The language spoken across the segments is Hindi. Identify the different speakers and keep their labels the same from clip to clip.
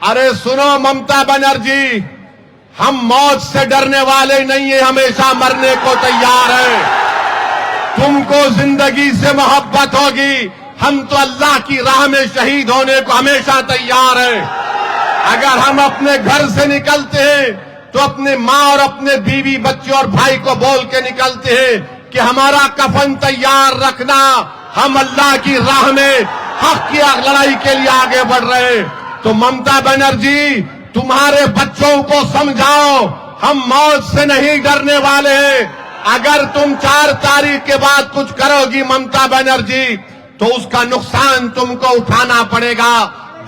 Speaker 1: अरे सुनो ममता बनर्जी, हम मौत से डरने वाले नहीं है, हमेशा मरने को तैयार है। तुमको जिंदगी से मोहब्बत होगी, हम तो अल्लाह की राह में शहीद होने को हमेशा तैयार है। अगर हम अपने घर से निकलते हैं तो अपने माँ और अपने बीवी बच्चे और भाई को बोल के निकलते हैं कि हमारा कफन तैयार रखना, हम अल्लाह की राह में हक की लड़ाई के लिए आगे बढ़ रहे हैं। तो ममता बनर्जी, तुम्हारे बच्चों को समझाओ, हम मौत से नहीं डरने वाले हैं। अगर तुम 4 तारीख के बाद कुछ करोगी ममता बनर्जी, तो उसका नुकसान तुमको उठाना पड़ेगा।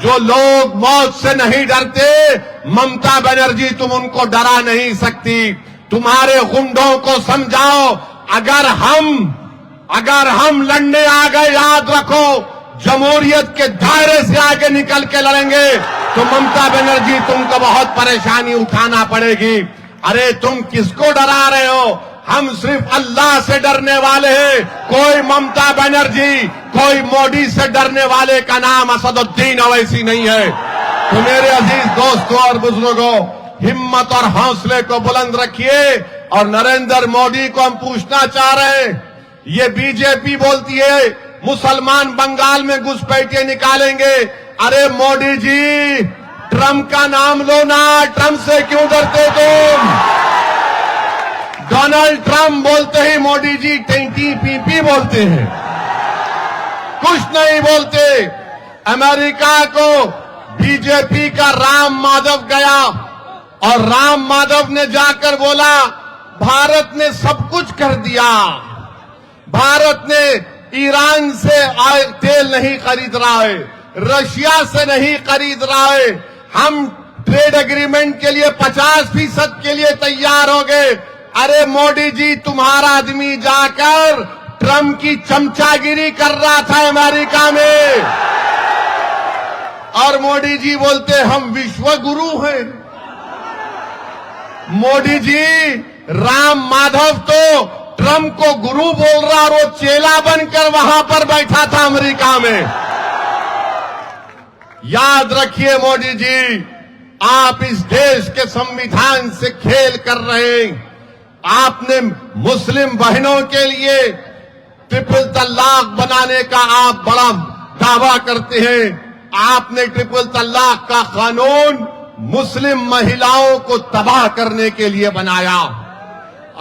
Speaker 1: जो लोग मौत से नहीं डरते, ममता बनर्जी तुम उनको डरा नहीं सकती। तुम्हारे गुंडों को समझाओ, अगर हम लड़ने आ गए, याद रखो, जमहूरियत के दायरे से आगे निकल के लड़ेंगे तो ममता बनर्जी तुमको बहुत परेशानी उठाना पड़ेगी। अरे तुम किसको डरा रहे हो? हम सिर्फ अल्लाह से डरने वाले हैं। कोई ममता बनर्जी, कोई मोदी से डरने वाले का नाम असदुद्दीन ओवैसी नहीं है। तो मेरे अजीज दोस्तों और बुजुर्गों, हिम्मत और हौसले को बुलंद रखिए। और नरेंद्र मोदी को हम पूछना चाह रहे हैं, ये बीजेपी बोलती है मुसलमान बंगाल में घुसपैठिए निकालेंगे। अरे मोदी जी, ट्रंप का नाम लो ना, ट्रंप से क्यों डरते तुम? डोनाल्ड ट्रंप बोलते ही मोदी जी टीपीपी बोलते हैं, कुछ नहीं बोलते। अमेरिका को बीजेपी का राम माधव गया और राम माधव ने जाकर बोला, भारत ने सब कुछ कर दिया, भारत ने ईरान से तेल नहीं खरीद रहा है, रशिया से नहीं खरीद रहा है, हम ट्रेड एग्रीमेंट के लिए 50% के लिए तैयार हो गए। अरे मोदी जी, तुम्हारा आदमी जाकर ट्रंप की चमचागिरी कर रहा था अमेरिका में, और मोदी जी बोलते हम विश्व गुरु हैं। मोदी जी, राम माधव तो ट्रंप को गुरु बोल रहा और वो चेला बनकर वहां पर बैठा था अमेरिका में। याद रखिए मोदी जी, आप इस देश के संविधान से खेल कर रहे हैं। आपने मुस्लिम बहनों के लिए ट्रिपल तलाक बनाने का आप बड़ा दावा करते हैं। आपने ट्रिपल तलाक का कानून मुस्लिम महिलाओं को तबाह करने के लिए बनाया।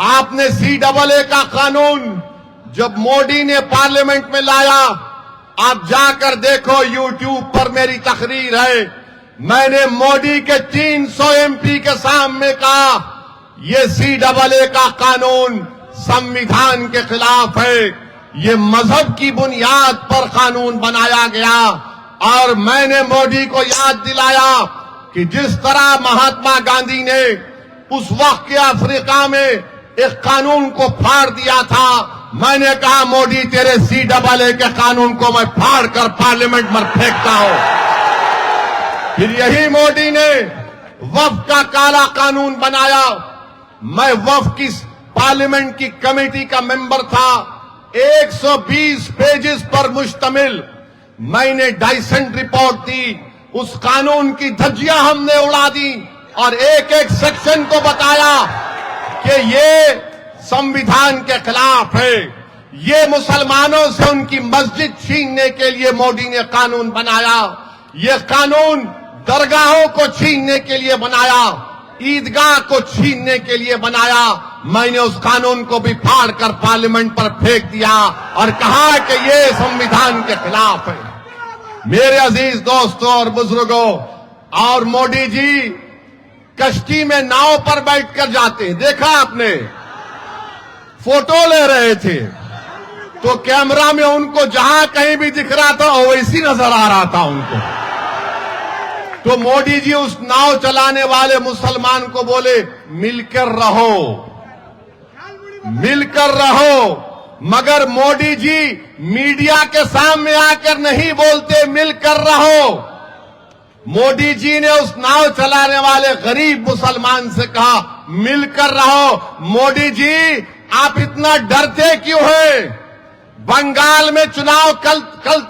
Speaker 1: आपने CAA का कानून जब मोदी ने पार्लियामेंट में लाया, आप जाकर देखो, YouTube पर मेरी तकरीर है, मैंने मोदी के 300 MP के सामने कहा, ये CAA का कानून संविधान के खिलाफ है, ये मजहब की बुनियाद पर कानून बनाया गया। और मैंने मोदी को याद दिलाया कि जिस तरह महात्मा गांधी ने उस वक्त के अफ्रीका में एक कानून को फाड़ दिया था, मैंने कहा मोदी, तेरे CAA के कानून को मैं फाड़ कर पार्लियामेंट में फेंकता हूं। फिर यही मोदी ने वक्फ का काला कानून बनाया। मैं वक्फ की पार्लियामेंट की कमेटी का मेंबर था। 120 पेजेस पर मुश्तमिल मैंने डाइसेंट रिपोर्ट दी। उस कानून की धज्जियां हमने उड़ा दी और एक एक सेक्शन को बताया कि ये संविधान के खिलाफ है। ये मुसलमानों से उनकी मस्जिद छीनने के लिए मोदी ने कानून बनाया। ये कानून दरगाहों को छीनने के लिए बनाया, ईदगाह को छीनने के लिए बनाया। मैंने उस कानून को भी फाड़ कर पार्लियामेंट पर फेंक दिया और कहा कि ये संविधान के खिलाफ है। मेरे अजीज दोस्तों और बुजुर्गों, और मोदी जी कश्ती में नाव पर बैठकर जाते हैं, देखा आपने, फोटो ले रहे थे तो कैमरा में उनको जहां कहीं भी दिख रहा था ओवैसी नजर आ रहा था उनको। तो मोदी जी उस नाव चलाने वाले मुसलमान को बोले, मिलकर रहो, मिलकर रहो। मगर मोदी जी मीडिया के सामने आकर नहीं बोलते मिलकर रहो। मोदी जी ने उस नाव चलाने वाले गरीब मुसलमान से कहा, मिलकर रहो। मोदी जी, आप इतना डरते क्यों हैं? बंगाल में चुनाव कल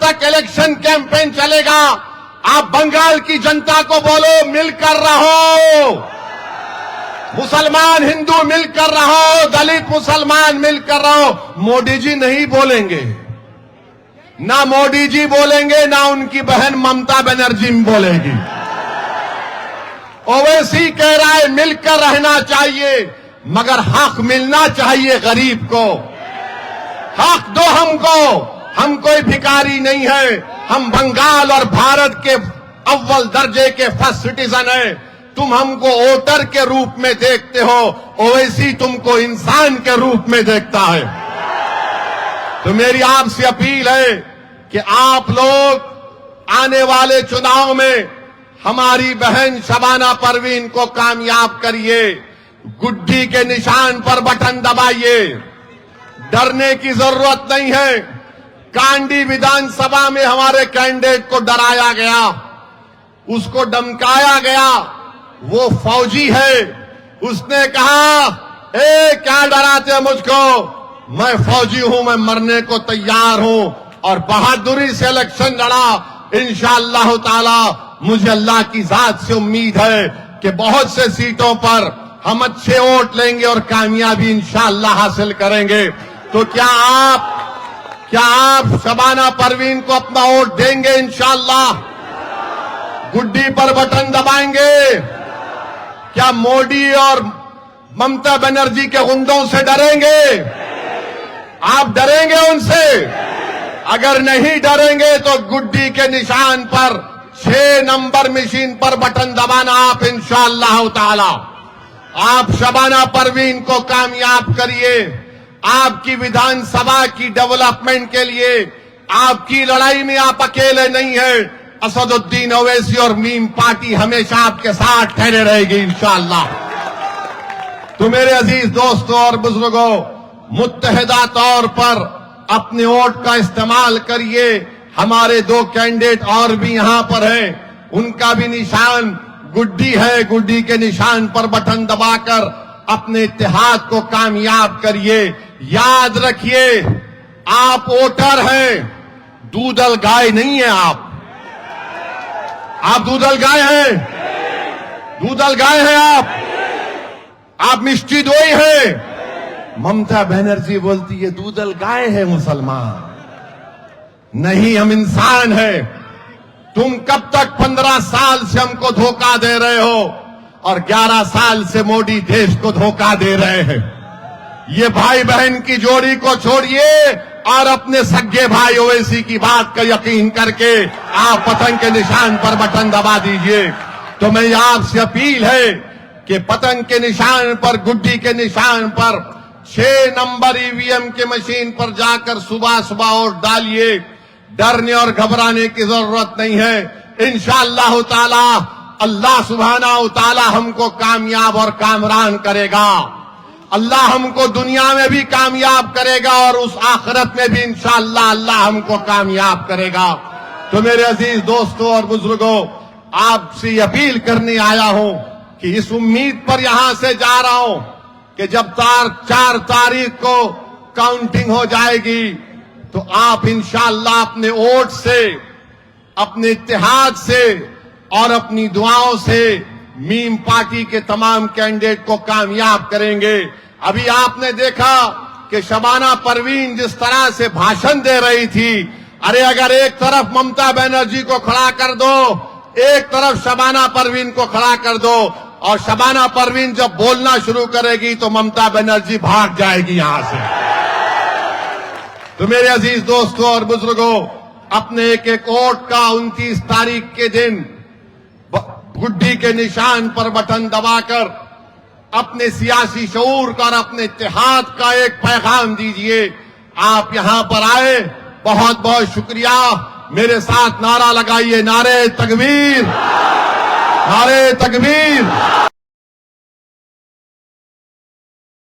Speaker 1: तक इलेक्शन कैंपेन चलेगा। आप बंगाल की जनता को बोलो मिलकर रहो, मुसलमान हिंदू मिलकर रहो, दलित मुसलमान मिलकर रहो। मोदी जी नहीं बोलेंगे, ना मोदी जी बोलेंगे, ना उनकी बहन ममता बनर्जी बोलेगी। ओवैसी कह रहा है मिलकर रहना चाहिए, मगर हक मिलना चाहिए गरीब को। हक दो हमको, हम कोई भिखारी नहीं है, हम बंगाल और भारत के अव्वल दर्जे के फर्स्ट सिटीजन हैं। तुम हमको वोटर के रूप में देखते हो, ओवैसी तुमको इंसान के रूप में देखता है। तो मेरी आपसे अपील है कि आप लोग आने वाले चुनाव में हमारी बहन शबाना परवीन को कामयाब करिए, गुड्डी के निशान पर बटन दबाइए। डरने की जरूरत नहीं है। कांडी विधानसभा में हमारे कैंडिडेट को डराया गया, उसको धमकाया गया। वो फौजी है, उसने कहा क्या डराते मुझको, मैं फौजी हूं, मैं मरने को तैयार हूं, और बहादुरी से इलेक्शन लड़ा। इंशाअल्लाह ताला मुझे अल्लाह की जात से उम्मीद है कि बहुत से सीटों पर हम अच्छे वोट लेंगे और कामयाबी इंशाअल्लाह हासिल करेंगे। तो क्या आप शबाना परवीन को अपना वोट देंगे? इंशाअल्लाह गुड्डी पर बटन दबाएंगे? क्या मोदी और ममता बनर्जी के गुंडों से डरेंगे? आप डरेंगे उनसे? अगर नहीं डरेंगे तो गुड्डी के निशान पर 6 नंबर मशीन पर बटन दबाना आप इंशाअल्लाह ताला। आप शबाना परवीन को कामयाब करिए। आपकी विधानसभा की डेवलपमेंट के लिए आपकी लड़ाई में आप अकेले नहीं है। असदुद्दीन ओवैसी और मीम पार्टी हमेशा आपके साथ ठहरे रहेगी इंशाअल्लाह। तो मेरे अजीज दोस्तों और बुजुर्गों, मुत्तहिदा तौर पर अपने वोट का इस्तेमाल करिए। हमारे 2 कैंडिडेट और भी यहां पर हैं, उनका भी निशान गुड्डी है। गुड्डी के निशान पर बटन दबाकर अपने इत्तेहाद को कामयाब करिए। याद रखिए, आप वोटर हैं, दूधल गाय नहीं है। आप दूधल गाय हैं, दूधल गाय हैं आप मिष्टी दोई हैं। ममता बनर्जी बोलती है दूधल गाय है मुसलमान, नहीं हम इंसान हैं। तुम कब तक 15 साल से हमको धोखा दे रहे हो और 11 साल से मोदी देश को धोखा दे रहे हैं। ये भाई बहन की जोड़ी को छोड़िए और अपने सगे भाई ओवैसी की बात का यकीन करके आप पतंग के निशान पर बटन दबा दीजिए। तो मैं आपसे अपील है कि पतंग के निशान पर, गुड्डी के निशान पर 6 नंबर ईवीएम के मशीन पर जाकर सुबह सुबह वोट डालिए। डरने और घबराने की जरूरत नहीं है। इंशाअल्लाह ताला अल्लाह सुब्हानहू ताला हमको कामयाब और कामरान करेगा। अल्लाह हमको दुनिया में भी कामयाब करेगा और उस आखिरत में भी इंशाअल्लाह अल्लाह हमको कामयाब करेगा। तो मेरे अजीज दोस्तों और बुजुर्गों, आपसे अपील करने आया हूं कि इस उम्मीद पर यहां से जा रहा हूं कि जब 4 तारीख को काउंटिंग हो जाएगी तो आप इंशाअल्लाह अपने वोट से, अपने इत्तेहाद से और अपनी दुआओं से मीम पार्टी के तमाम कैंडिडेट को कामयाब करेंगे। अभी आपने देखा कि शबाना परवीन जिस तरह से भाषण दे रही थी, अरे अगर एक तरफ ममता बनर्जी को खड़ा कर दो, एक तरफ शबाना परवीन को खड़ा कर दो, और शबाना परवीन जब बोलना शुरू करेगी तो ममता बनर्जी भाग जाएगी यहां से। तो मेरे अजीज दोस्तों और बुजुर्गों, अपने एक वोट का 29 तारीख के दिन गुड्डी के निशान पर बटन दबाकर अपने सियासी शऊर का और अपने इत्तेहाद का एक पैगाम दीजिए। आप यहां पर आए, बहुत बहुत शुक्रिया। मेरे साथ नारा लगाइए, नारे तकबीर, नारे तकबीर।